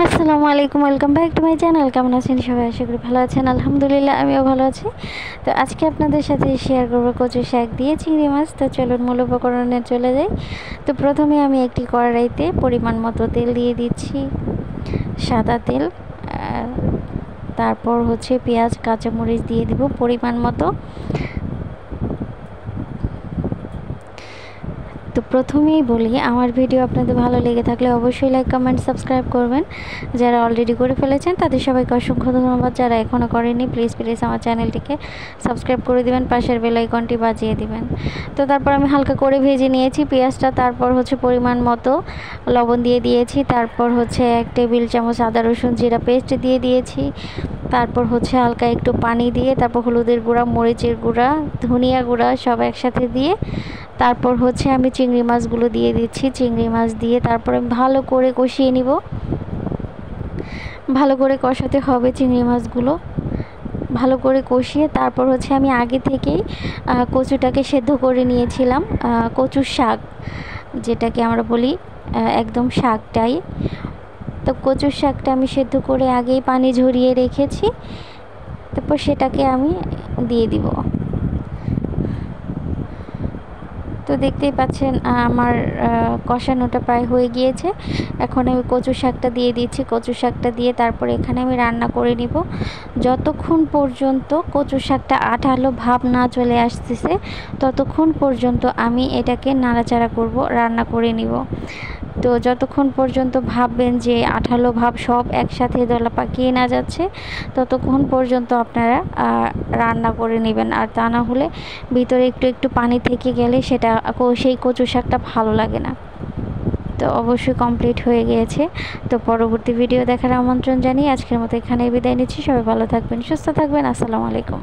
আসসালামু আলাইকুম, welcome back to my channel. কেমন আছেন সবাই? আশা করি ভালো আছেন। আলহামদুলিল্লাহ আমিও ভালো আছি। তো আজকে আপনাদের সাথে শেয়ার করবো কচু শাক দিয়ে চিংড়ি মাছ। তো চলুন মূল উপকরণে চলে যাই। তো প্রথমে আমি একটি কড়াইতে পরিমাণ মতো তেল দিয়ে দিচ্ছি, সাদা তেল। তারপর হচ্ছে পেঁয়াজ কাঁচামরিচ দিয়ে দিব পরিমাণ মতো। তো প্রথমেই বলি, আমার ভিডিও আপনাদের ভালো লেগে থাকলে অবশ্যই লাইক কমেন্ট সাবস্ক্রাইব করবেন। যারা অলরেডি করে ফেলেছেন তাদের সবাইকে অসংখ্য ধন্যবাদ। যারা এখনও করেনি প্লিজ আমার চ্যানেলটিকে সাবস্ক্রাইব করে দিবেন, পাশের বেল আইকনটি বাজিয়ে দিবেন। তো তারপর আমি হালকা করে ভেজে নিয়েছি পেঁয়াজটা। তারপর হচ্ছে পরিমাণ মতো লবণ দিয়ে দিয়েছি। তারপর হচ্ছে 1 টেবিল চামচ আদা রসুন জিরা পেস্ট দিয়ে দিয়েছি। তারপর হচ্ছে হালকা একটু পানি দিয়ে তারপর হলুদের গুঁড়া, মরিচের গুঁড়া, ধনিয়া গুঁড়া সব একসাথে দিয়ে তারপর হচ্ছে আমি চিংড়ি মাছগুলো দিয়ে দিচ্ছি। চিংড়ি মাছ দিয়ে তারপর আমি ভালো করে কষিয়ে নিব। ভালো করে কষাতে হবে চিংড়ি মাছগুলো। ভালো করে কষিয়ে তারপর হচ্ছে আমি আগে থেকেই কচুটাকে সেদ্ধ করে নিয়েছিলাম। কচুর শাক যেটাকে আমরা বলি, একদম শাকটাই। তো কচুর শাকটা আমি সেদ্ধ করে আগেই পানি ঝরিয়ে রেখেছি। তারপর সেটাকে আমি দিয়ে দিব। তো দেখতেই পাচ্ছেন আমার কষানোটা প্রায় হয়ে গিয়েছে। এখন আমি কচু শাকটা দিয়ে দিচ্ছি। কচু শাকটা দিয়ে তারপরে এখানে আমি রান্না করে নিব যতক্ষণ পর্যন্ত কচু শাকটা আঠালো ভাব না চলে আসতেছে, ততক্ষণ পর্যন্ত আমি এটাকে নাড়াচাড়া করব, রান্না করে নিব। তো যতক্ষণ পর্যন্ত ভাববেন যে আঠালো ভাব সব একসাথে দলা পাকিয়ে না যাচ্ছে, ততক্ষণ পর্যন্ত আপনারা রান্না করে নেবেন। আর তা না হলে ভিতরে একটু একটু পানি থেকে গেলে সেটা সেই কচু শাকটা ভালো লাগে না। তো অবশ্যই কমপ্লিট হয়ে গিয়েছে। তো পরবর্তী ভিডিও দেখার আমন্ত্রণ জানিয়ে আজকের মতো এখানেই বিদায় নিচ্ছি। সবাই ভালো থাকবেন, সুস্থ থাকবেন। আসসালামু আলাইকুম।